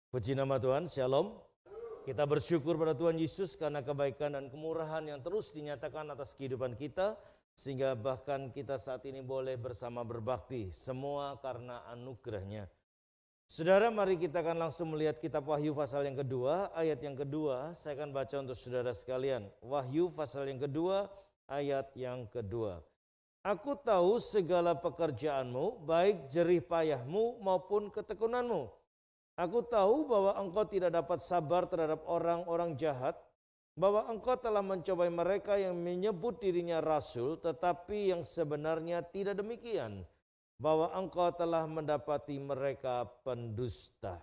Puji nama Tuhan, Shalom. Kita bersyukur pada Tuhan Yesus karena kebaikan dan kemurahan yang terus dinyatakan atas kehidupan kita, sehingga bahkan kita saat ini boleh bersama berbakti, semua karena anugerah-Nya. Saudara, mari kita akan langsung melihat kitab Wahyu pasal yang kedua, ayat yang kedua. Saya akan baca untuk saudara sekalian. Wahyu pasal yang kedua, ayat yang kedua. Aku tahu segala pekerjaanmu, baik jerih payahmu maupun ketekunanmu. Aku tahu bahwa engkau tidak dapat sabar terhadap orang-orang jahat, bahwa engkau telah mencobai mereka yang menyebut dirinya rasul, tetapi yang sebenarnya tidak demikian, bahwa engkau telah mendapati mereka pendusta.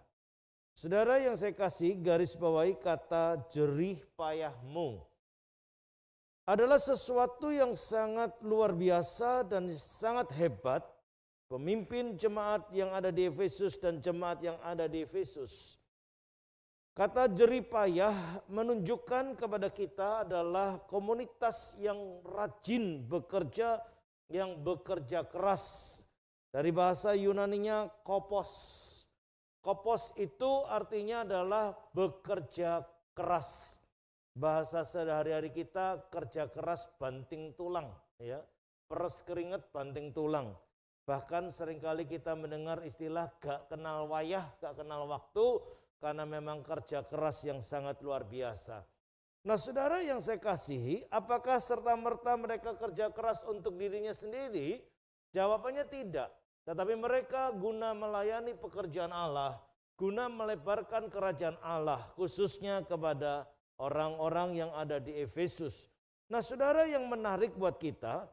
Saudara yang saya kasih, garis bawahi kata jerih payahmu. Adalah sesuatu yang sangat luar biasa dan sangat hebat. Pemimpin jemaat yang ada di Efesus dan jemaat yang ada di Efesus. Kata jerih payah menunjukkan kepada kita adalah komunitas yang rajin bekerja, yang bekerja keras. Dari bahasa Yunaninya kopos. Kopos itu artinya adalah bekerja keras. Bahasa sehari-hari kita kerja keras banting tulang, ya. Peres keringat banting tulang. Bahkan seringkali kita mendengar istilah gak kenal wayah, gak kenal waktu, karena memang kerja keras yang sangat luar biasa. Nah saudara yang saya kasihi, apakah serta-merta mereka kerja keras untuk dirinya sendiri? Jawabannya tidak. Tetapi mereka guna melayani pekerjaan Allah, guna melebarkan kerajaan Allah, khususnya kepada orang-orang yang ada di Efesus. Nah saudara yang menarik buat kita,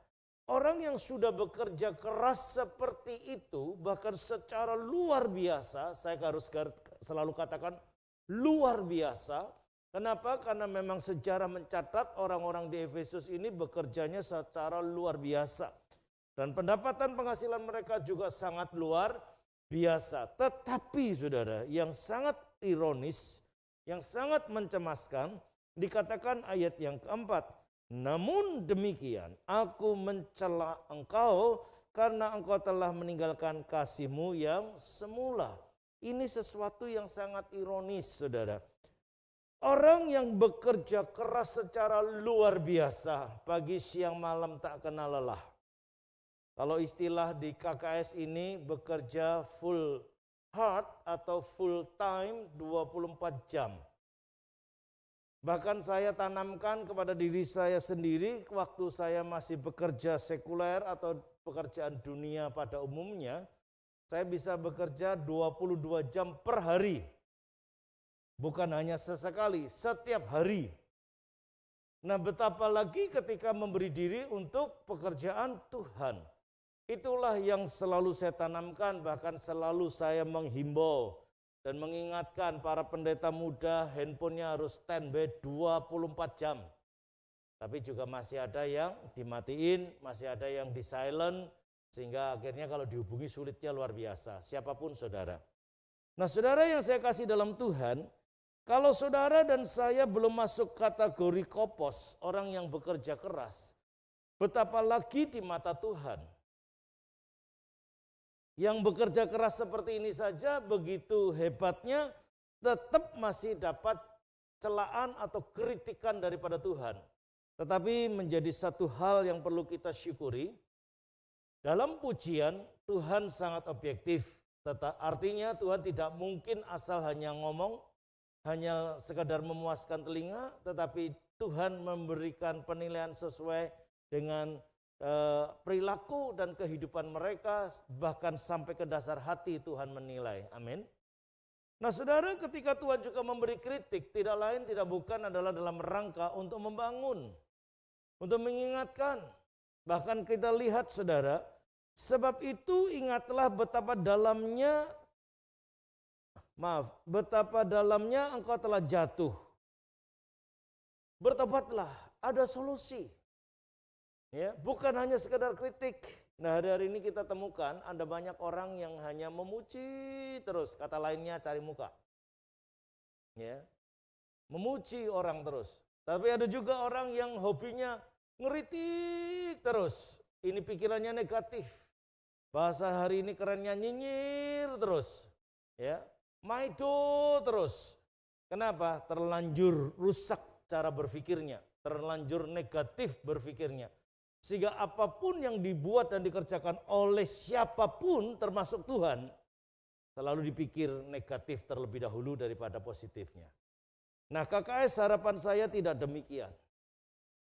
orang yang sudah bekerja keras seperti itu, bahkan secara luar biasa, saya harus selalu katakan luar biasa. Kenapa? Karena memang sejarah mencatat orang-orang di Efesus ini bekerjanya secara luar biasa. Dan pendapatan penghasilan mereka juga sangat luar biasa. Tetapi saudara, yang sangat ironis, yang sangat mencemaskan, dikatakan ayat yang keempat. Namun demikian, aku mencela engkau karena engkau telah meninggalkan kasihmu yang semula. Ini sesuatu yang sangat ironis, saudara. Orang yang bekerja keras secara luar biasa, pagi siang malam tak kenal lelah. Kalau istilah di KKS ini bekerja full hard atau full time 24 jam. Bahkan saya tanamkan kepada diri saya sendiri waktu saya masih bekerja sekuler atau pekerjaan dunia pada umumnya, saya bisa bekerja 22 jam per hari. Bukan hanya sesekali, setiap hari. Nah, betapa lagi ketika memberi diri untuk pekerjaan Tuhan. Itulah yang selalu saya tanamkan, bahkan selalu saya menghimbau dan mengingatkan para pendeta muda, handphonenya harus standby 24 jam. Tapi juga masih ada yang dimatiin, masih ada yang di silent, sehingga akhirnya kalau dihubungi sulitnya luar biasa, siapapun saudara. Nah saudara yang saya kasih dalam Tuhan, kalau saudara dan saya belum masuk kategori kopos, orang yang bekerja keras, betapa lagi di mata Tuhan. Yang bekerja keras seperti ini saja begitu hebatnya tetap masih dapat celaan atau kritikan daripada Tuhan. Tetapi menjadi satu hal yang perlu kita syukuri. Dalam pujian Tuhan sangat objektif. Artinya Tuhan tidak mungkin asal hanya ngomong, hanya sekadar memuaskan telinga, tetapi Tuhan memberikan penilaian sesuai dengan perilaku dan kehidupan mereka, bahkan sampai ke dasar hati Tuhan menilai. Amin. Nah saudara, ketika Tuhan juga memberi kritik, tidak lain tidak bukan adalah dalam rangka untuk membangun, untuk mengingatkan. Bahkan kita lihat saudara, sebab itu ingatlah betapa dalamnya engkau telah jatuh. Bertobatlah, ada solusi. Ya, bukan hanya sekedar kritik. Nah hari ini kita temukan ada banyak orang yang hanya memuji terus, kata lainnya cari muka. Ya, memuji orang terus. Tapi ada juga orang yang hobinya ngeritik terus. Ini pikirannya negatif. Bahasa hari ini kerennya nyinyir terus. Ya, maido terus. Kenapa? Terlanjur rusak cara berpikirnya, terlanjur negatif berpikirnya. Sehingga apapun yang dibuat dan dikerjakan oleh siapapun termasuk Tuhan, selalu dipikir negatif terlebih dahulu daripada positifnya. Nah, KKS harapan saya tidak demikian.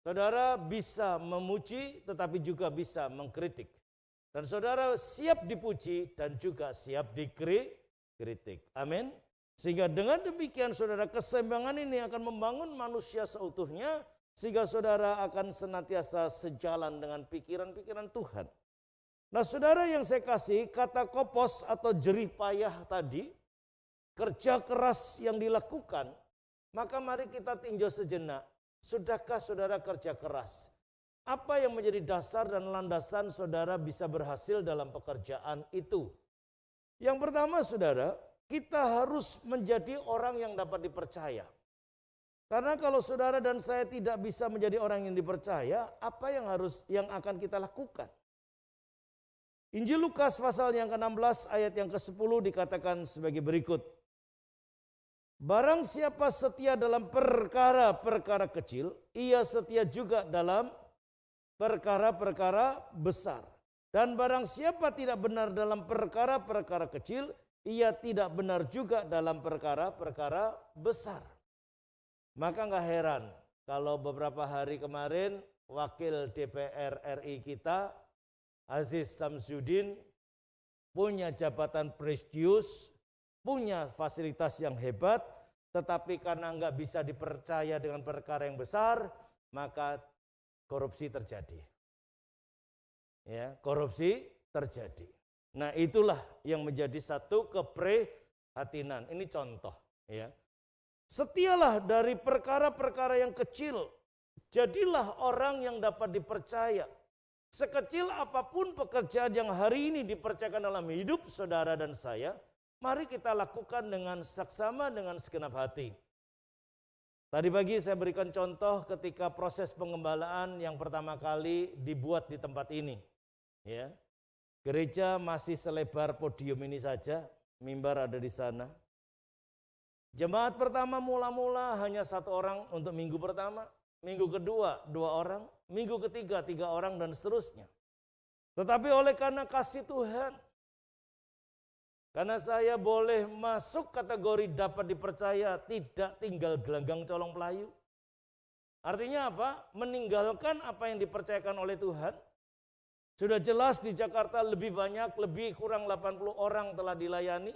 Saudara bisa memuji tetapi juga bisa mengkritik. Dan saudara siap dipuji dan juga siap dikritik. Amin. Sehingga dengan demikian saudara, keseimbangan ini akan membangun manusia seutuhnya, sehingga saudara akan senantiasa sejalan dengan pikiran-pikiran Tuhan. Nah saudara yang saya kasih, kata kopos atau jerih payah tadi, kerja keras yang dilakukan, maka mari kita tinjau sejenak. Sudahkah saudara kerja keras? Apa yang menjadi dasar dan landasan saudara bisa berhasil dalam pekerjaan itu? Yang pertama saudara, kita harus menjadi orang yang dapat dipercaya. Karena kalau saudara dan saya tidak bisa menjadi orang yang dipercaya, apa yang akan kita lakukan? Injil Lukas pasal yang ke-16 ayat yang ke-10 dikatakan sebagai berikut. Barang siapa setia dalam perkara-perkara kecil, ia setia juga dalam perkara-perkara besar. Dan barang siapa tidak benar dalam perkara-perkara kecil, ia tidak benar juga dalam perkara-perkara besar. Maka nggak heran kalau beberapa hari kemarin Wakil DPR RI kita, Aziz Samsudin, punya jabatan prestigius, punya fasilitas yang hebat, tetapi karena nggak bisa dipercaya dengan perkara yang besar, maka korupsi terjadi. Ya, korupsi terjadi. Nah, itulah yang menjadi satu keprihatinan. Ini contoh, ya. Setialah dari perkara-perkara yang kecil. Jadilah orang yang dapat dipercaya. Sekecil apapun pekerjaan yang hari ini dipercayakan dalam hidup saudara dan saya, mari kita lakukan dengan saksama, dengan segenap hati. Tadi pagi saya berikan contoh ketika proses pengembalaan yang pertama kali dibuat di tempat ini. Ya. Gereja masih selebar podium ini saja, mimbar ada di sana. Jemaat pertama mula-mula hanya 1 orang untuk minggu pertama, minggu kedua 2 orang, minggu ketiga 3 orang dan seterusnya. Tetapi oleh karena kasih Tuhan, karena saya boleh masuk kategori dapat dipercaya, tidak tinggal gelanggang colong pelayu. Artinya apa? Meninggalkan apa yang dipercayakan oleh Tuhan. Sudah jelas di Jakarta lebih banyak, lebih kurang 80 orang telah dilayani.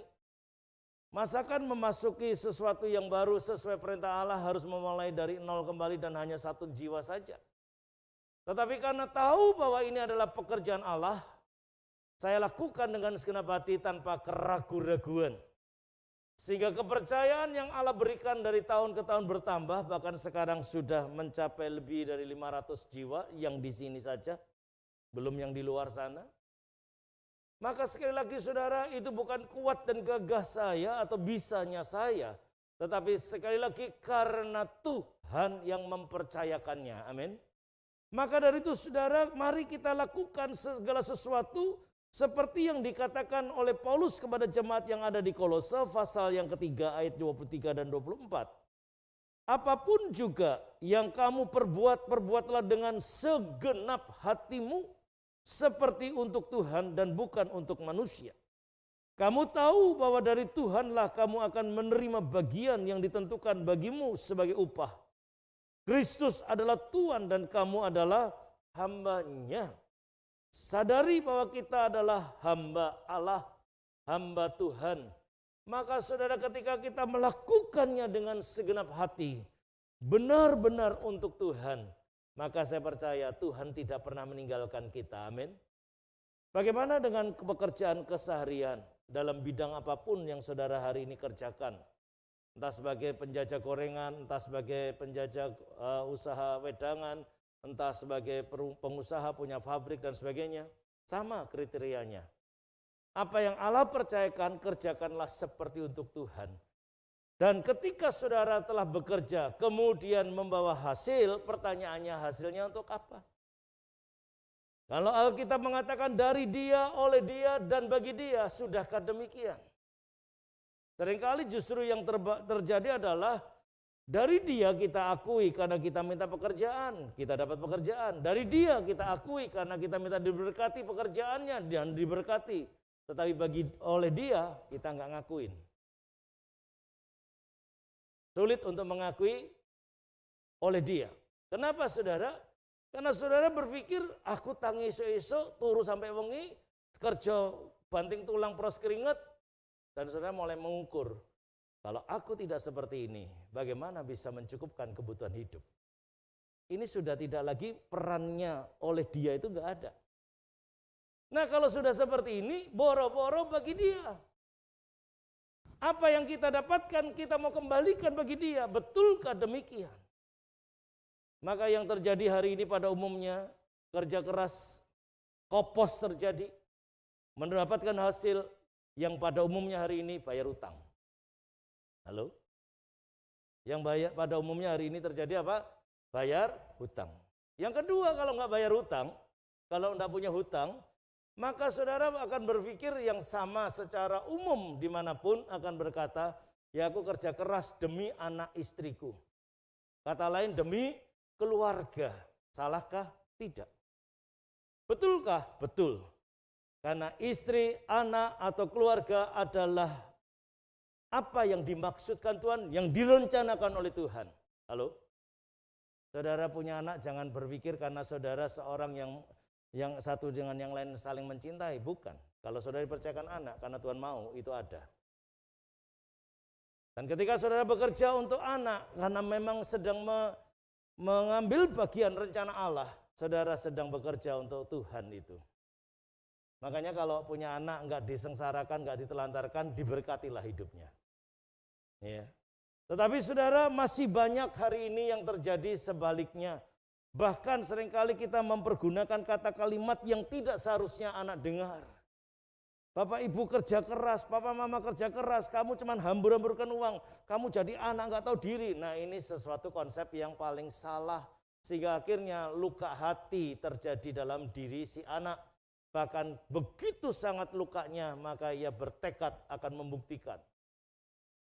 Masakan memasuki sesuatu yang baru sesuai perintah Allah harus memulai dari 0 kembali dan hanya 1 jiwa saja. Tetapi karena tahu bahwa ini adalah pekerjaan Allah, saya lakukan dengan segenap hati tanpa keraguan-raguan. Sehingga kepercayaan yang Allah berikan dari tahun ke tahun bertambah, bahkan sekarang sudah mencapai lebih dari 500 jiwa yang di sini saja. Belum yang di luar sana. Maka sekali lagi saudara, itu bukan kuat dan gagah saya atau bisanya saya. Tetapi sekali lagi karena Tuhan yang mempercayakannya. Amin. Maka dari itu saudara, mari kita lakukan segala sesuatu seperti yang dikatakan oleh Paulus kepada jemaat yang ada di Kolose pasal yang ketiga ayat 23 dan 24. Apapun juga yang kamu perbuat, perbuatlah dengan segenap hatimu, seperti untuk Tuhan dan bukan untuk manusia. Kamu tahu bahwa dari Tuhanlah kamu akan menerima bagian yang ditentukan bagimu sebagai upah. Kristus adalah Tuhan dan kamu adalah hamba-Nya. Sadari bahwa kita adalah hamba Allah, hamba Tuhan. Maka saudara, ketika kita melakukannya dengan segenap hati, benar-benar untuk Tuhan, maka saya percaya Tuhan tidak pernah meninggalkan kita. Amin. Bagaimana dengan pekerjaan keseharian dalam bidang apapun yang saudara hari ini kerjakan? Entah sebagai penjajah gorengan, entah sebagai penjajah usaha wedangan, entah sebagai pengusaha punya pabrik dan sebagainya. Sama kriterianya. Apa yang Allah percayakan, kerjakanlah seperti untuk Tuhan. Dan ketika saudara telah bekerja, kemudian membawa hasil, pertanyaannya hasilnya untuk apa? Kalau Alkitab mengatakan dari Dia, oleh Dia, dan bagi Dia, sudahkah demikian? Seringkali justru yang terjadi adalah dari dia kita akui karena kita minta pekerjaan, kita dapat pekerjaan. Dari dia kita akui karena kita minta diberkati pekerjaannya dan diberkati. Tetapi oleh dia kita nggak ngakuin. Sulit untuk mengakui oleh dia. Kenapa saudara? Karena saudara berpikir aku tangi esok turu sampai wengi, kerja banting tulang pros keringet, dan saudara mulai mengukur. Kalau aku tidak seperti ini, bagaimana bisa mencukupkan kebutuhan hidup? Ini sudah tidak lagi perannya oleh dia itu enggak ada. Nah kalau sudah seperti ini, boro-boro bagi dia. Apa yang kita dapatkan, kita mau kembalikan bagi dia. Betulkah demikian? Maka yang terjadi hari ini pada umumnya, kerja keras, kopos terjadi, mendapatkan hasil yang pada umumnya hari ini bayar utang. Halo? Yang pada umumnya hari ini terjadi apa? Bayar hutang. Yang kedua, kalau nggak bayar hutang, kalau nggak punya hutang, maka saudara akan berpikir yang sama secara umum dimanapun akan berkata, ya aku kerja keras demi anak istriku. Kata lain demi keluarga. Salahkah? Tidak. Betulkah? Betul. Karena istri, anak, atau keluarga adalah apa yang dimaksudkan Tuhan, yang direncanakan oleh Tuhan. Halo? Saudara punya anak, jangan berpikir karena saudara seorang yang satu dengan yang lain saling mencintai. Bukan. Kalau saudara dipercayakan anak, karena Tuhan mau, itu ada. Dan ketika saudara bekerja untuk anak, karena memang sedang mengambil bagian rencana Allah, saudara sedang bekerja untuk Tuhan itu. Makanya kalau punya anak enggak disengsarakan, enggak ditelantarkan, diberkatilah hidupnya. Ya. Tetapi saudara masih banyak hari ini yang terjadi sebaliknya. Bahkan seringkali kita mempergunakan kata kalimat yang tidak seharusnya anak dengar. Bapak ibu kerja keras, papa mama kerja keras, kamu cuma hambur-hamburkan uang, kamu jadi anak enggak tahu diri. Nah ini sesuatu konsep yang paling salah. Sehingga akhirnya luka hati terjadi dalam diri si anak. Bahkan begitu sangat lukanya, maka ia bertekad akan membuktikan.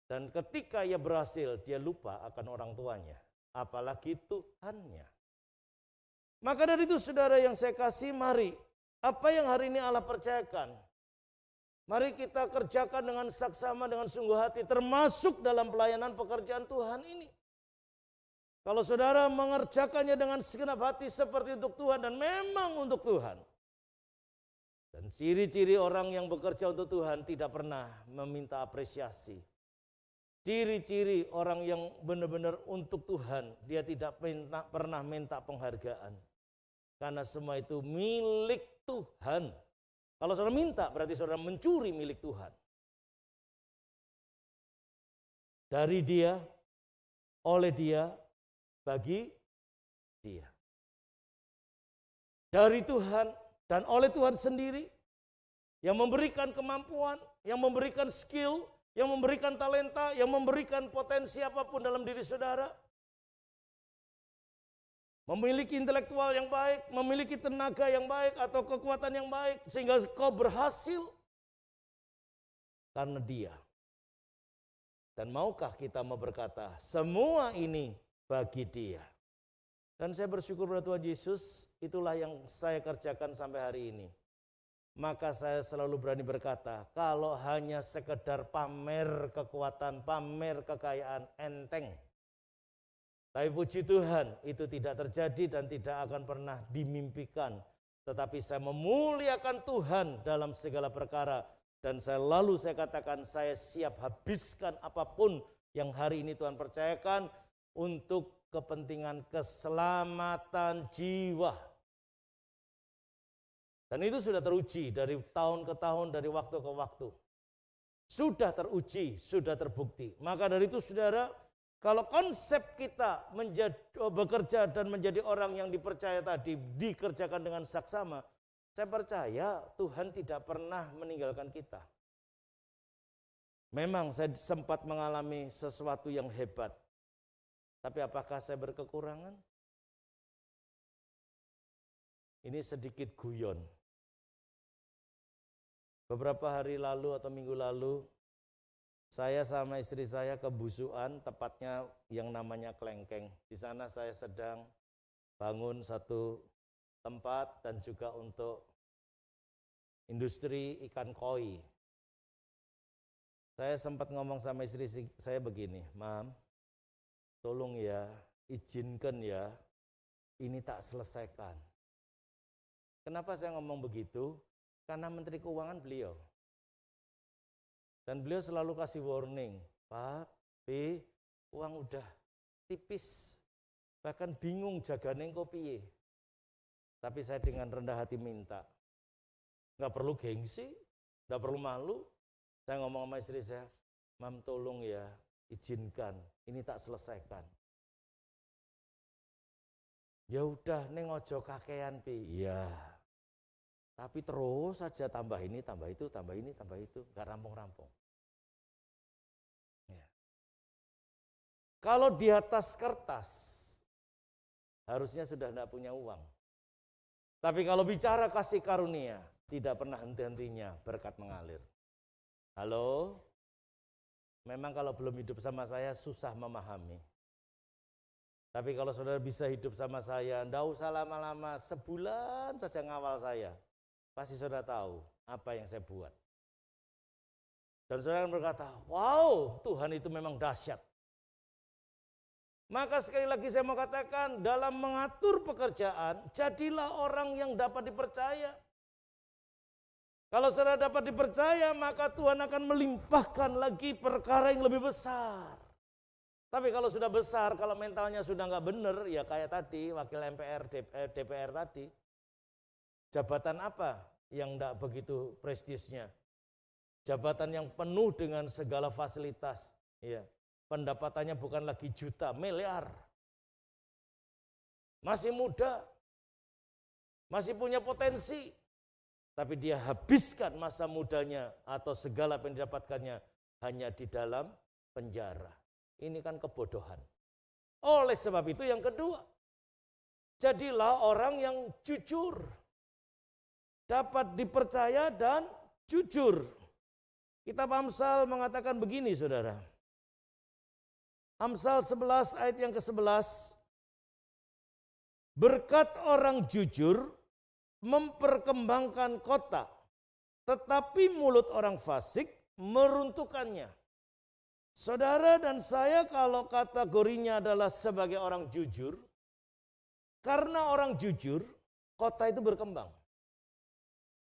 Dan ketika ia berhasil, dia lupa akan orang tuanya. Apalagi Tuhannya. Maka dari itu saudara yang saya kasih, mari. Apa yang hari ini Allah percayakan? Mari kita kerjakan dengan saksama, dengan sungguh hati. Termasuk dalam pelayanan pekerjaan Tuhan ini. Kalau saudara mengerjakannya dengan segenap hati seperti untuk Tuhan dan memang untuk Tuhan. Dan ciri-ciri orang yang bekerja untuk Tuhan tidak pernah meminta apresiasi. Ciri-ciri orang yang benar-benar untuk Tuhan, dia tidak pernah minta penghargaan. Karena semua itu milik Tuhan. Kalau saudara minta, berarti saudara mencuri milik Tuhan. Dari dia, oleh dia, bagi dia. Dari Tuhan dan oleh Tuhan sendiri, yang memberikan kemampuan, yang memberikan skill, yang memberikan talenta, yang memberikan potensi apapun dalam diri saudara. Memiliki intelektual yang baik, memiliki tenaga yang baik atau kekuatan yang baik sehingga kau berhasil karena dia. Dan maukah kita mau berkata, semua ini bagi dia. Dan saya bersyukur pada Tuhan Yesus, itulah yang saya kerjakan sampai hari ini. Maka saya selalu berani berkata, kalau hanya sekedar pamer kekuatan, pamer kekayaan, enteng. Tapi puji Tuhan, itu tidak terjadi dan tidak akan pernah dimimpikan. Tetapi saya memuliakan Tuhan dalam segala perkara. Dan saya katakan, saya siap habiskan apapun yang hari ini Tuhan percayakan untuk kepentingan keselamatan jiwa. Dan itu sudah teruji dari tahun ke tahun, dari waktu ke waktu. Sudah teruji, sudah terbukti. Maka dari itu saudara, kalau konsep kita bekerja dan menjadi orang yang dipercaya tadi, dikerjakan dengan saksama, saya percaya Tuhan tidak pernah meninggalkan kita. Memang saya sempat mengalami sesuatu yang hebat. Tapi apakah saya berkekurangan? Ini sedikit guyon. Beberapa hari lalu atau minggu lalu, Saya sama istri saya ke Busuan, tepatnya yang namanya Klengkeng. Di sana saya sedang bangun satu tempat dan juga untuk industri ikan koi. Saya sempat ngomong sama istri saya begini, Mam, tolong ya, izinkan ya, ini tak selesaikan. Kenapa saya ngomong begitu? Karena Menteri Keuangan beliau. Dan beliau selalu kasih warning, Pak, B, uang udah tipis, bahkan bingung jagane engko piye. Tapi saya dengan rendah hati minta, nggak perlu gengsi, nggak perlu malu. Saya ngomong sama istri saya, Mam tolong ya, izinkan, ini tak selesaikan. Ya udah, neng ojo kakean pi, iya. Tapi terus saja tambah ini, tambah itu, tambah ini, tambah itu, nggak rampung-rampung. Ya. Kalau di atas kertas, harusnya sudah tidak punya uang. Tapi kalau bicara kasih karunia, tidak pernah henti-hentinya berkat mengalir. Halo? Memang kalau belum hidup sama saya susah memahami. Tapi kalau saudara bisa hidup sama saya, tidak usah lama-lama, sebulan saja ngawal saya. Pasti saudara tahu apa yang saya buat. Dan saudara berkata, wow, Tuhan itu memang dahsyat. Maka sekali lagi saya mau katakan, dalam mengatur pekerjaan, jadilah orang yang dapat dipercaya. Kalau saudara dapat dipercaya, maka Tuhan akan melimpahkan lagi perkara yang lebih besar. Tapi kalau sudah besar, kalau mentalnya sudah nggak benar, ya kayak tadi, wakil MPR, DPR tadi, jabatan apa yang tidak begitu prestisnya? Jabatan yang penuh dengan segala fasilitas. Ya. Pendapatannya bukan lagi juta, miliar. Masih muda, masih punya potensi. Tapi dia habiskan masa mudanya atau segala yang didapatkannya hanya di dalam penjara. Ini kan kebodohan. Oleh sebab itu yang kedua, jadilah orang yang jujur. Dapat dipercaya dan jujur. Kitab Amsal mengatakan begini saudara. Amsal 11 ayat yang ke-11. Berkat orang jujur memperkembangkan kota, tetapi mulut orang fasik meruntuhkannya. Saudara dan saya kalau kategorinya adalah sebagai orang jujur, karena orang jujur, kota itu berkembang.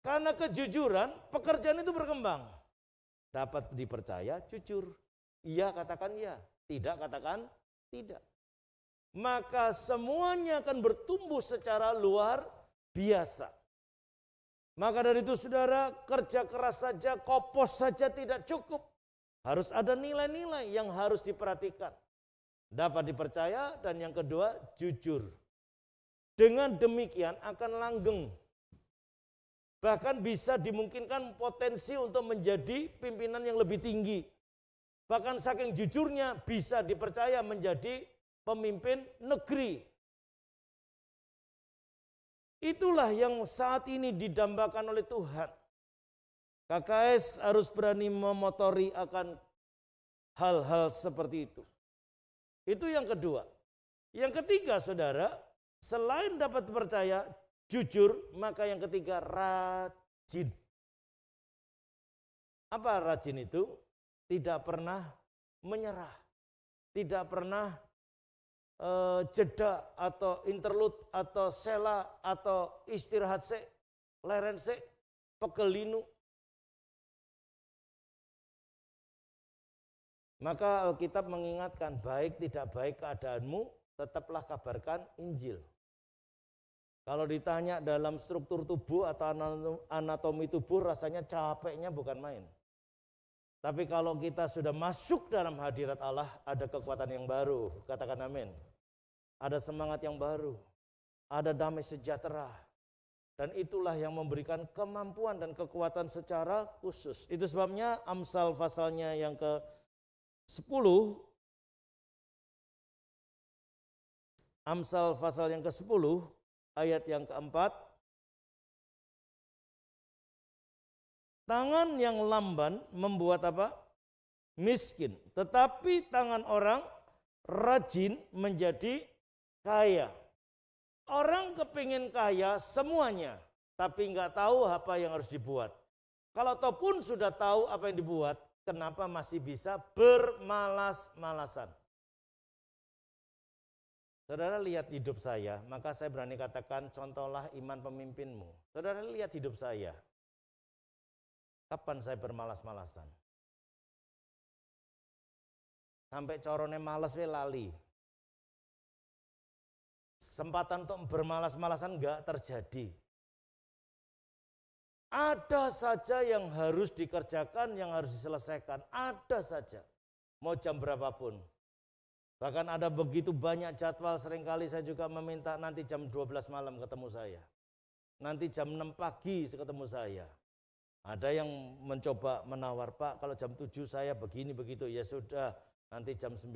Karena kejujuran, pekerjaan itu berkembang. Dapat dipercaya, jujur. Iya katakan iya, tidak katakan tidak. Maka semuanya akan bertumbuh secara luar biasa. Maka dari itu saudara, kerja keras saja, kopos saja tidak cukup. Harus ada nilai-nilai yang harus diperhatikan. Dapat dipercaya dan yang kedua, jujur. Dengan demikian akan langgeng. Bahkan bisa dimungkinkan potensi untuk menjadi pimpinan yang lebih tinggi. Bahkan saking jujurnya bisa dipercaya menjadi pemimpin negeri. Itulah yang saat ini didambakan oleh Tuhan. KKS harus berani memotori akan hal-hal seperti itu. Itu yang kedua. Yang ketiga saudara, selain dapat dipercaya, jujur, maka yang ketiga rajin. Apa rajin itu? Tidak pernah menyerah. Tidak pernah jeda atau interlude atau sela atau istirahat se, leren se, pekelinu. Maka Alkitab mengingatkan baik tidak baik keadaanmu, tetaplah kabarkan Injil. Kalau ditanya dalam struktur tubuh atau anatomi tubuh rasanya capeknya bukan main. Tapi kalau kita sudah masuk dalam hadirat Allah, ada kekuatan yang baru. Katakan amin. Ada semangat yang baru. Ada damai sejahtera. Dan itulah yang memberikan kemampuan dan kekuatan secara khusus. Itu sebabnya Amsal pasalnya yang ke-10. Amsal pasal yang ke-10, ayat yang ke-4. Tangan yang lamban membuat apa? miskin. Tetapi tangan orang rajin menjadi kaya. Orang kepingin kaya semuanya, tapi nggak tahu apa yang harus dibuat. Kalau toh pun sudah tahu apa yang dibuat, kenapa masih bisa bermalas-malasan? Saudara lihat hidup saya, maka saya berani katakan contohlah iman pemimpinmu. Saudara lihat hidup saya. Kapan saya bermalas-malasan? Sampai corone males we lali. Kesempatan untuk bermalas-malasan enggak terjadi. Ada saja yang harus dikerjakan, yang harus diselesaikan. Ada saja. Mau jam berapapun. Bahkan ada begitu banyak jadwal, seringkali saya juga meminta nanti jam 12 malam ketemu saya. Nanti jam 6 pagi ketemu saya. Ada yang mencoba menawar, Pak kalau jam 7 saya begini begitu, ya sudah nanti jam 9.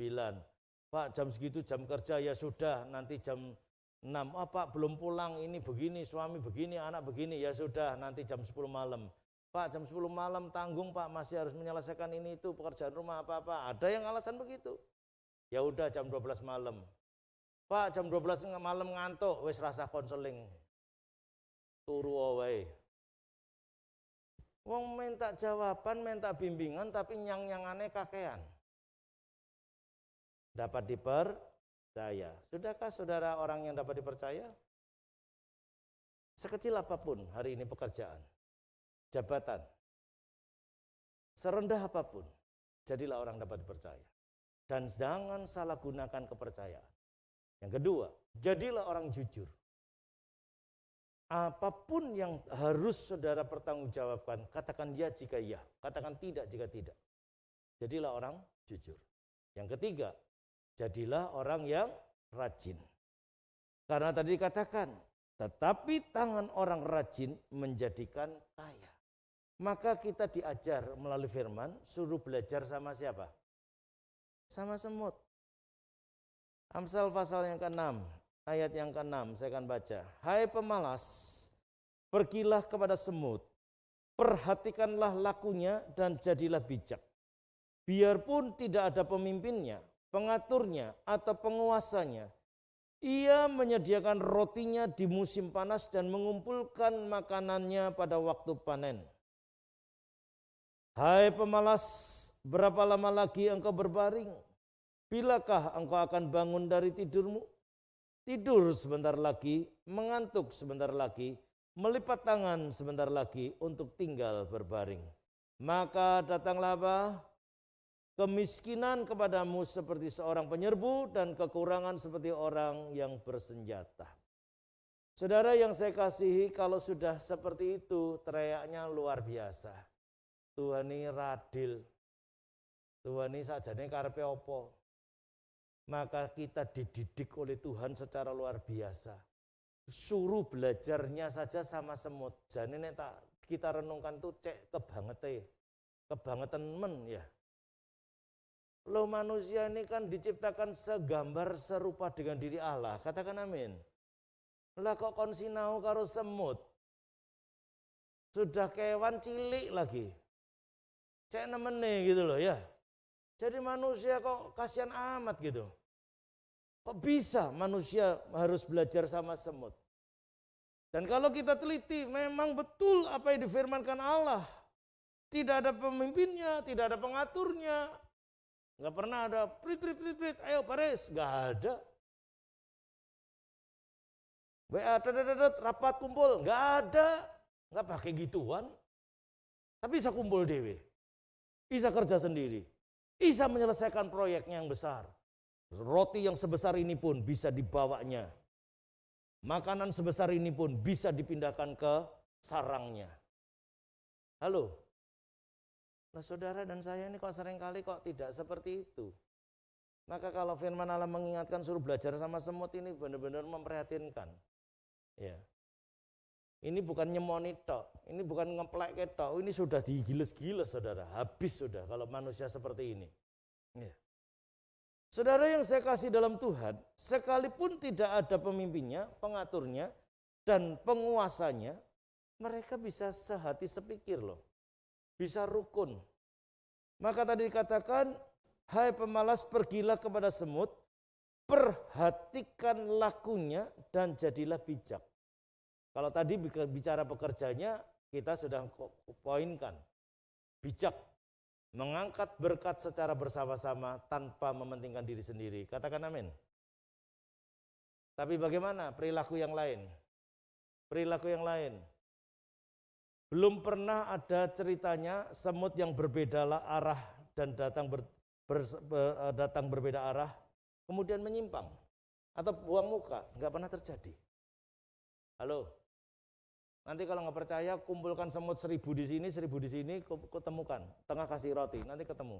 Pak jam segitu jam kerja, ya sudah nanti jam 6. Oh Pak belum pulang, ini begini, suami begini, anak begini, ya sudah nanti jam 10 malam. Pak jam 10 malam tanggung Pak, masih harus menyelesaikan ini itu pekerjaan rumah apa-apa. Ada yang alasan begitu. Ya udah jam 12 malam. Pak jam 12 malam ngantuk, wis rasa konseling. Turu wae. Wong minta jawaban, minta bimbingan tapi nyang-nyangane kakean. Dapat dipercaya. Sudahkah saudara orang yang dapat dipercaya? Sekecil apapun hari ini pekerjaan, jabatan, serendah apapun, jadilah orang dapat dipercaya. Dan jangan salah gunakan kepercayaan. Yang kedua, jadilah orang jujur. Apapun yang harus saudara pertanggungjawabkan, katakan ya jika iya, katakan tidak jika tidak. Jadilah orang jujur. Yang ketiga, jadilah orang yang rajin. Karena tadi dikatakan, tetapi tangan orang rajin menjadikan kaya. Maka kita diajar melalui firman, suruh belajar sama siapa? Sama semut. Amsal pasal yang ke-6, ayat yang ke-6 saya akan baca. Hai pemalas, pergilah kepada semut, perhatikanlah lakunya dan jadilah bijak. Biarpun tidak ada pemimpinnya, pengaturnya atau penguasanya, ia menyediakan rotinya di musim panas dan mengumpulkan makanannya pada waktu panen. Hai pemalas, berapa lama lagi engkau berbaring? Bilakah engkau akan bangun dari tidurmu? Tidur sebentar lagi, mengantuk sebentar lagi, melipat tangan sebentar lagi untuk tinggal berbaring. Maka datanglah apa? Kemiskinan kepadamu seperti seorang penyerbu dan kekurangan seperti orang yang bersenjata. Saudara yang saya kasihi, kalau sudah seperti itu teriaknya luar biasa. Tuhan ini radil. Tuhan ini sajane karepe apa? Maka kita dididik oleh Tuhan secara luar biasa. Suruh belajarnya saja sama semut. Jadi nek kita renungkan tuh cek kebangetan men ya. Loh manusia ini kan diciptakan segambar serupa dengan diri Allah. Katakan amin. Lah kok kon sinau karo semut? Sudah kewan cilik lagi. Cek nemene gitu loh ya. Jadi manusia kok kasihan amat gitu. Kok bisa manusia harus belajar sama semut? Dan kalau kita teliti, memang betul apa yang difirmankan Allah. Tidak ada pemimpinnya, tidak ada pengaturnya. Nggak pernah ada prit, ayo Paris. Nggak ada. WA, rapat kumpul. Nggak ada. Nggak pakai gituan. Tapi bisa kumpul dewe. Bisa kerja sendiri. Bisa menyelesaikan proyeknya yang besar. Roti yang sebesar ini pun bisa dibawanya. Makanan sebesar ini pun bisa dipindahkan ke sarangnya. Halo? Nah saudara dan saya ini kok seringkali kok tidak seperti itu. Maka kalau firman Allah mengingatkan suruh belajar sama semut ini benar-benar memprihatinkan. Ya. Ini bukan nyemoni tok, ini bukan ngeplek tok, ini sudah digiles-giles saudara, habis sudah kalau manusia seperti ini. Ya. Saudara yang saya kasih dalam Tuhan, sekalipun tidak ada pemimpinnya, pengaturnya, dan penguasanya, mereka bisa sehati sepikir loh. Bisa rukun. Maka tadi dikatakan, hai pemalas pergilah kepada semut, perhatikan lakunya dan jadilah bijak. Kalau tadi bicara pekerjanya, kita sudah poinkan. Bijak, mengangkat berkat secara bersama-sama tanpa mementingkan diri sendiri. Katakan amin. Tapi bagaimana perilaku yang lain? Perilaku yang lain. Belum pernah ada ceritanya semut yang berbeda arah dan datang berbeda arah, kemudian menyimpang atau buang muka. Enggak pernah terjadi. Halo, nanti kalau nggak percaya kumpulkan semut 1000 di sini, ketemukan. Tengah kasih roti, nanti ketemu.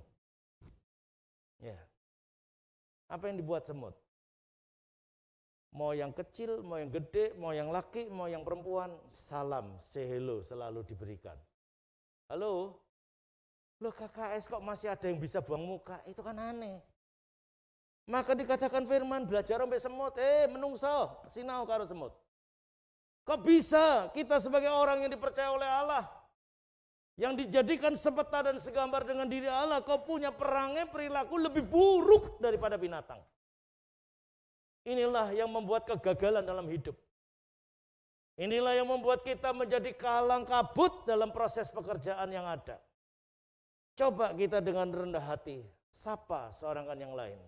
Ya. Apa yang dibuat semut? Mau yang kecil, mau yang gede, mau yang laki, mau yang perempuan, salam, say hello selalu diberikan. Halo, loh KKS kok masih ada yang bisa buang muka? Itu kan aneh. Maka dikatakan firman, belajar sampai semut, menungso, sinau karo semut. Kok bisa kita sebagai orang yang dipercaya oleh Allah, yang dijadikan sepeta dan segambar dengan diri Allah, kau punya perangai perilaku lebih buruk daripada binatang. Inilah yang membuat kegagalan dalam hidup. Inilah yang membuat kita menjadi kalang kabut dalam proses pekerjaan yang ada. Coba kita dengan rendah hati, sapa seorang kan yang lain.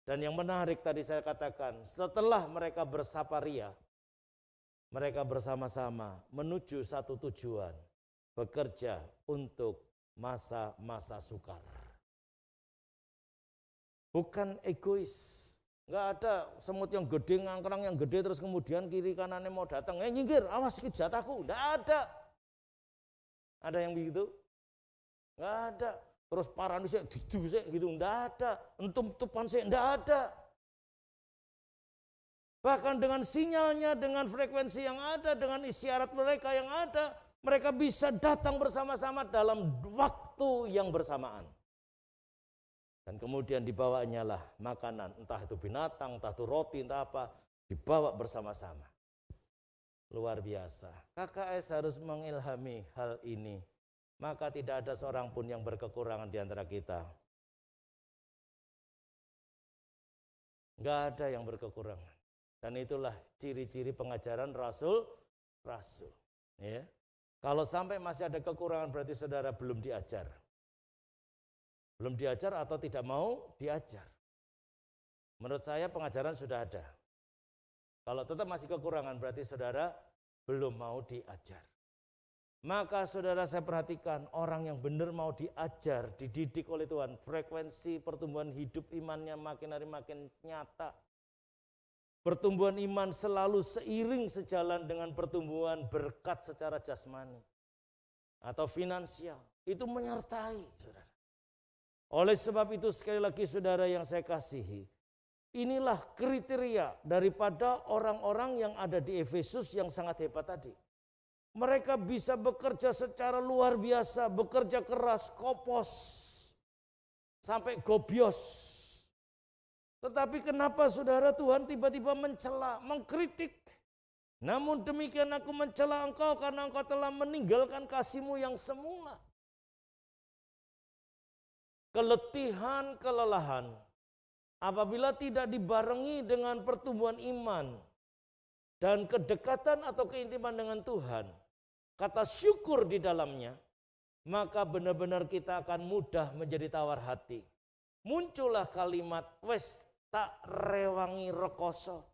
Dan yang menarik tadi saya katakan, setelah mereka bersapa ria, mereka bersama-sama menuju satu tujuan, bekerja untuk masa-masa sukar. Bukan egois. Enggak ada semut yang gede, ngangkrang yang gede, terus kemudian kiri kanannya mau datang, nyinggir, awas sedikit jatahku. Enggak ada. Ada yang begitu? Enggak ada. Terus paranisnya gitu, enggak ada. Entum-tupan sih, enggak ada. Bahkan dengan sinyalnya, dengan frekuensi yang ada, dengan isyarat mereka yang ada, mereka bisa datang bersama-sama dalam waktu yang bersamaan. Dan kemudian dibawanya lah makanan, entah itu binatang, entah itu roti, entah apa, dibawa bersama-sama. Luar biasa. KKS harus mengilhami hal ini. Maka tidak ada seorang pun yang berkekurangan di antara kita. Enggak ada yang berkekurangan. Dan itulah ciri-ciri pengajaran Rasul. Ya. Kalau sampai masih ada kekurangan berarti saudara belum diajar. Belum diajar atau tidak mau diajar. Menurut saya pengajaran sudah ada. Kalau tetap masih kekurangan berarti saudara belum mau diajar. Maka saudara saya perhatikan orang yang benar mau diajar, dididik oleh Tuhan. Frekuensi pertumbuhan hidup imannya makin hari makin nyata. Pertumbuhan iman selalu seiring sejalan dengan pertumbuhan berkat secara jasmani atau finansial. Itu menyertai saudara. Oleh sebab itu sekali lagi saudara yang saya kasihi, inilah kriteria daripada orang-orang yang ada di Efesus yang sangat hebat tadi. Mereka bisa bekerja secara luar biasa, bekerja keras, kopos, sampai gobios. Tetapi kenapa saudara Tuhan tiba-tiba mencela, mengkritik? Namun demikian aku mencela engkau karena engkau telah meninggalkan kasih-Mu yang semula. Keletihan, kelelahan, apabila tidak dibarengi dengan pertumbuhan iman dan kedekatan atau keintiman dengan Tuhan, kata syukur di dalamnya, maka benar-benar kita akan mudah menjadi tawar hati. Muncullah kalimat, wes tak rewangi rekoso,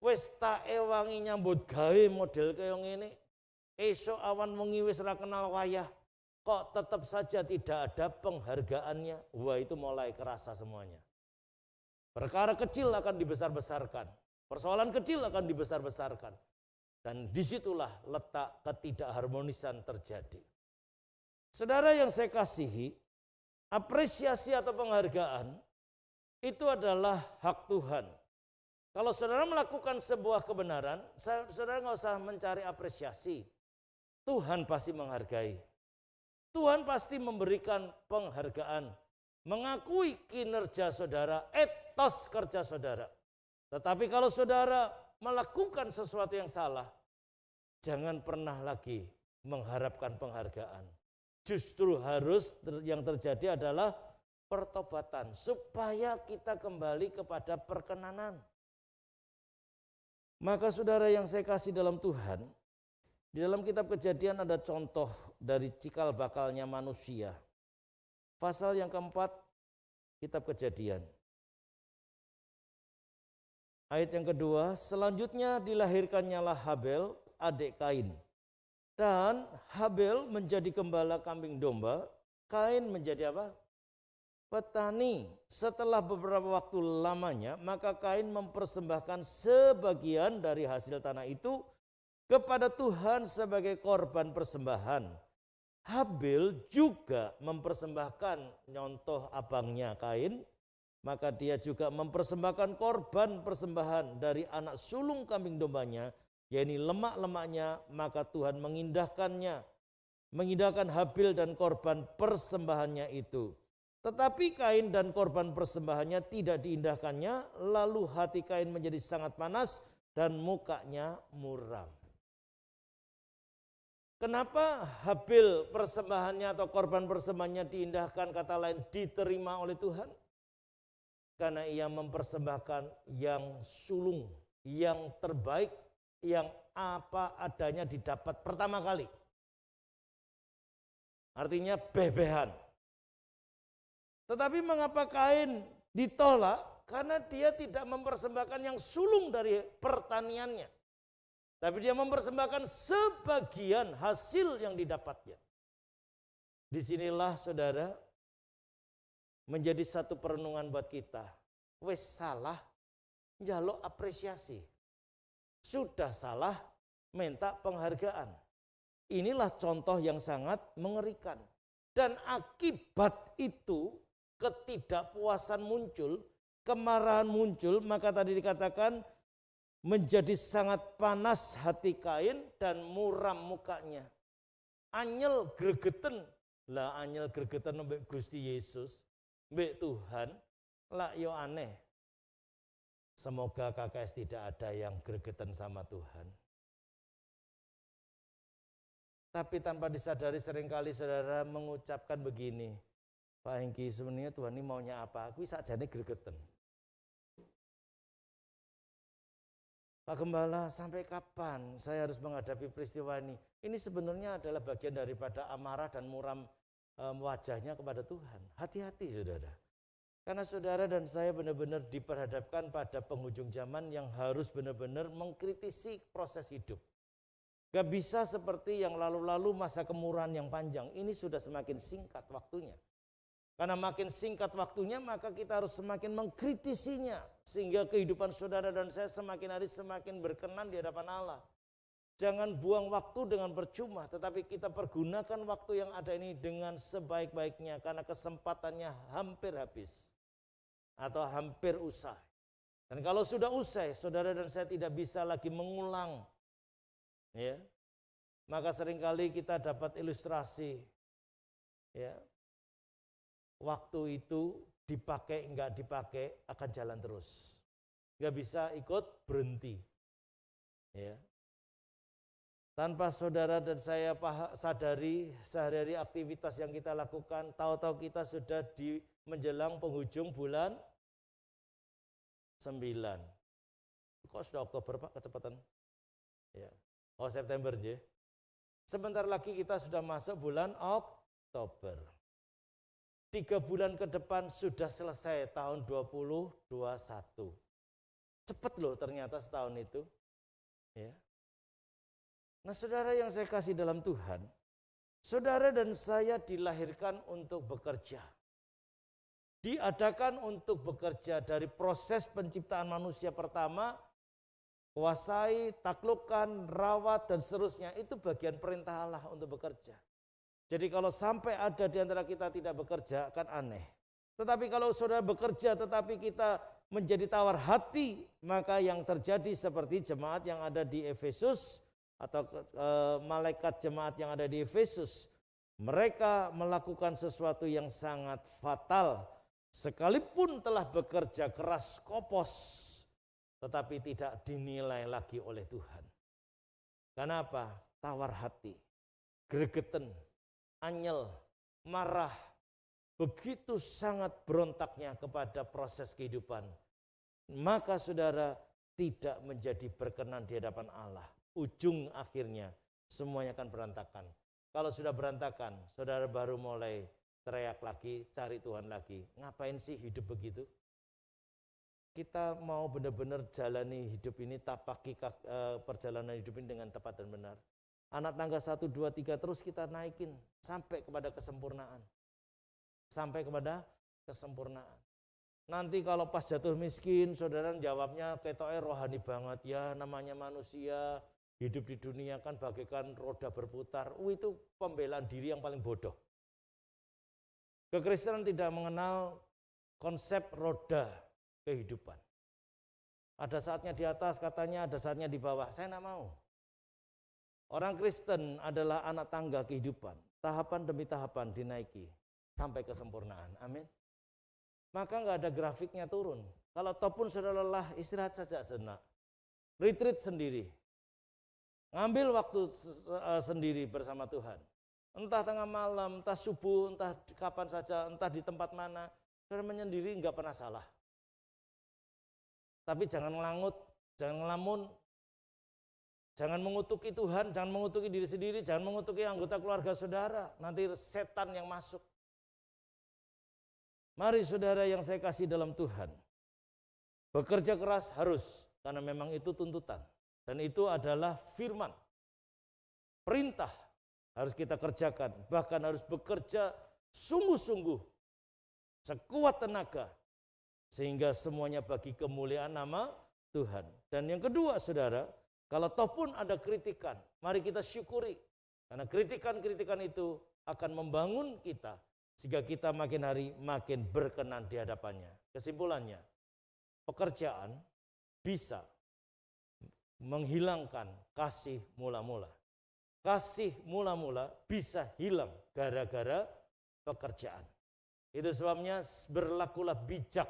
wes tak ewangi nyambut gawe model kaya ngene, esok awan wengi wis ra kenal wayah. Kok tetap saja tidak ada penghargaannya. Wah, itu mulai kerasa semuanya. Perkara kecil akan dibesar-besarkan. Persoalan kecil akan dibesar-besarkan. Dan disitulah letak ketidakharmonisan terjadi. Saudara yang saya kasihi, apresiasi atau penghargaan itu adalah hak Tuhan. Kalau saudara melakukan sebuah kebenaran, saudara nggak usah mencari apresiasi. Tuhan pasti menghargai. Tuhan pasti memberikan penghargaan, mengakui kinerja saudara, etos kerja saudara. Tetapi kalau saudara melakukan sesuatu yang salah, jangan pernah lagi mengharapkan penghargaan. Justru yang terjadi adalah pertobatan supaya kita kembali kepada perkenanan. Maka saudara yang saya kasih dalam Tuhan, di dalam kitab Kejadian ada contoh dari cikal bakalnya manusia. Pasal yang keempat, kitab Kejadian. Ayat yang kedua, selanjutnya dilahirkannya Habel, adik Kain. Dan Habel menjadi gembala kambing domba, Kain menjadi apa? Petani. Setelah beberapa waktu lamanya, maka Kain mempersembahkan sebagian dari hasil tanah itu kepada Tuhan sebagai korban persembahan. Habel juga mempersembahkan nyontoh abangnya Kain, maka dia juga mempersembahkan korban persembahan dari anak sulung kambing dombanya, yaitu lemak-lemaknya, maka Tuhan mengindahkan Habel dan korban persembahannya itu. Tetapi Kain dan korban persembahannya tidak diindahkannya, lalu hati Kain menjadi sangat panas dan mukanya muram. Kenapa Habel persembahannya atau korban persembahannya diindahkan, kata lain diterima oleh Tuhan? Karena ia mempersembahkan yang sulung, yang terbaik, yang apa adanya didapat pertama kali. Artinya bebehan. Tetapi mengapa Kain ditolak? Karena dia tidak mempersembahkan yang sulung dari pertaniannya. Tapi dia mempersembahkan sebagian hasil yang didapatnya. Disinilah saudara menjadi satu perenungan buat kita. Wes salah, njaluk apresiasi. Sudah salah, minta penghargaan. Inilah contoh yang sangat mengerikan. Dan akibat itu ketidakpuasan muncul, kemarahan muncul, maka tadi dikatakan menjadi sangat panas hati Kain dan muram mukanya. Anyel gregeten, lah anyel gregeten mbek Gusti Yesus, mbek Tuhan, lah yo aneh. Semoga KKS tidak ada yang gregeten sama Tuhan. Tapi tanpa disadari seringkali saudara mengucapkan begini, Pak Hengki sebenarnya Tuhan ini maunya apa? Aku sakjane gregeten. Pak Gembala, sampai kapan saya harus menghadapi peristiwa ini? Ini sebenarnya adalah bagian daripada amarah dan muram wajahnya kepada Tuhan. Hati-hati saudara. Karena saudara dan saya benar-benar diperhadapkan pada penghujung zaman yang harus benar-benar mengkritisi proses hidup. Gak bisa seperti yang lalu-lalu masa kemurahan yang panjang. Ini sudah semakin singkat waktunya. Karena makin singkat waktunya maka kita harus semakin mengkritisinya. Sehingga kehidupan saudara dan saya semakin hari semakin berkenan di hadapan Allah. Jangan buang waktu dengan percuma, tetapi kita pergunakan waktu yang ada ini dengan sebaik-baiknya. Karena kesempatannya hampir habis. Atau hampir usai. Dan kalau sudah usai, saudara dan saya tidak bisa lagi mengulang. Ya, maka seringkali kita dapat ilustrasi. Ya, waktu itu dipakai enggak dipakai akan jalan terus. Enggak bisa ikut berhenti. Ya. Tanpa saudara dan saya sadari sehari-hari aktivitas yang kita lakukan, tahu-tahu kita sudah di menjelang penghujung bulan 9. Kok sudah Oktober Pak, kecepatan? Ya. Oh September ya. Sebentar lagi kita sudah masuk bulan Oktober. 3 bulan ke depan sudah selesai tahun 2021. Cepat loh ternyata setahun itu. Ya. Nah saudara yang saya kasih dalam Tuhan, saudara dan saya dilahirkan untuk bekerja. Diadakan untuk bekerja dari proses penciptaan manusia pertama, kuasai, taklukkan, rawat, dan seterusnya. Itu bagian perintah Allah untuk bekerja. Jadi kalau sampai ada di antara kita tidak bekerja, kan aneh. Tetapi kalau saudara bekerja tetapi kita menjadi tawar hati, maka yang terjadi seperti jemaat yang ada di Efesus, atau malaikat jemaat yang ada di Efesus. Mereka melakukan sesuatu yang sangat fatal. Sekalipun telah bekerja keras kopos, tetapi tidak dinilai lagi oleh Tuhan. Kenapa? Tawar hati, gregeten, anyel, marah, begitu sangat berontaknya kepada proses kehidupan, maka saudara tidak menjadi berkenan di hadapan Allah. Ujung akhirnya semuanya akan berantakan. Kalau sudah berantakan, saudara baru mulai teriak lagi, cari Tuhan lagi. Ngapain sih hidup begitu? Kita mau benar-benar jalani hidup ini, tapaki perjalanan hidup ini dengan tepat dan benar. Anak tangga 1, 2, 3 terus kita naikin sampai kepada kesempurnaan. Sampai kepada kesempurnaan. Nanti kalau pas jatuh miskin, saudara jawabnya ketoknya rohani banget. Ya namanya manusia, hidup di dunia kan bagaikan roda berputar. Itu pembelaan diri yang paling bodoh. Kekristenan tidak mengenal konsep roda kehidupan. Ada saatnya di atas katanya, ada saatnya di bawah. Saya tidak mau. Orang Kristen adalah anak tangga kehidupan. Tahapan demi tahapan dinaiki sampai kesempurnaan. Amin. Maka nggak ada grafiknya turun. Kalau toh pun sudah lelah, istirahat saja sejenak. Retreat sendiri. Ngambil waktu sendiri bersama Tuhan. Entah tengah malam, entah subuh, entah kapan saja, entah di tempat mana. Saudara menyendiri nggak pernah salah. Tapi jangan ngelangut, jangan ngelamun, jangan mengutuki Tuhan, jangan mengutuki diri sendiri, jangan mengutuki anggota keluarga saudara. Nanti setan yang masuk. Mari saudara yang saya kasih dalam Tuhan, bekerja keras harus, karena memang itu tuntutan. Dan itu adalah firman, perintah harus kita kerjakan. Bahkan harus bekerja sungguh-sungguh, sekuat tenaga, sehingga semuanya bagi kemuliaan nama Tuhan. Dan yang kedua saudara, kalau toh pun ada kritikan, mari kita syukuri. Karena kritikan-kritikan itu akan membangun kita, sehingga kita makin hari makin berkenan di hadapannya. Kesimpulannya, pekerjaan bisa menghilangkan kasih mula-mula. Kasih mula-mula bisa hilang gara-gara pekerjaan. Itu sebabnya berlakulah bijak.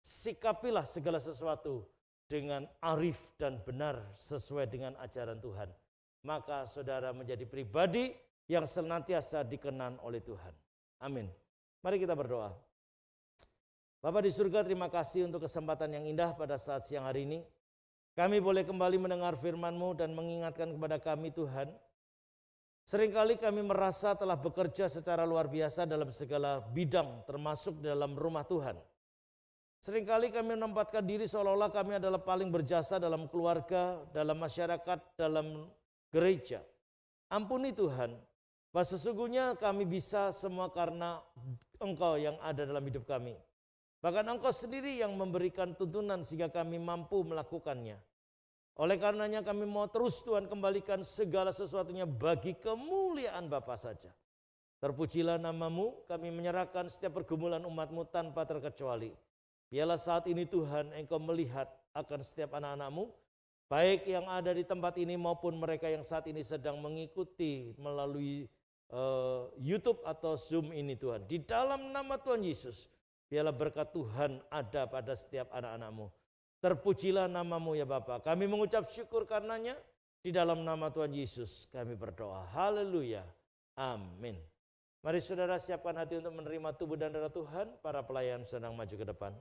Sikapilah segala sesuatu dengan arif dan benar sesuai dengan ajaran Tuhan. Maka saudara menjadi pribadi yang senantiasa dikenan oleh Tuhan. Amin. Mari kita berdoa. Bapa di surga, terima kasih untuk kesempatan yang indah pada saat siang hari ini. Kami boleh kembali mendengar firman-Mu dan mengingatkan kepada kami Tuhan. Seringkali kami merasa telah bekerja secara luar biasa dalam segala bidang termasuk dalam rumah Tuhan. Seringkali kami menempatkan diri seolah-olah kami adalah paling berjasa dalam keluarga, dalam masyarakat, dalam gereja. Ampuni Tuhan. Bahwa sesungguhnya kami bisa semua karena Engkau yang ada dalam hidup kami. Bahkan Engkau sendiri yang memberikan tuntunan sehingga kami mampu melakukannya. Oleh karenanya kami mau terus Tuhan kembalikan segala sesuatunya bagi kemuliaan Bapa saja. Terpujilah nama-Mu, kami menyerahkan setiap pergumulan umat-Mu tanpa terkecuali. Biarlah saat ini Tuhan Engkau melihat akan setiap anak-anak-Mu, baik yang ada di tempat ini maupun mereka yang saat ini sedang mengikuti melalui YouTube atau Zoom ini Tuhan. Di dalam nama Tuhan Yesus, biarlah berkat Tuhan ada pada setiap anak-anak-Mu. Terpujilah nama-Mu ya Bapa. Kami mengucap syukur karenanya. Di dalam nama Tuhan Yesus kami berdoa. Haleluya. Amin. Mari saudara siapkan hati untuk menerima tubuh dan darah Tuhan. Para pelayan sedang maju ke depan.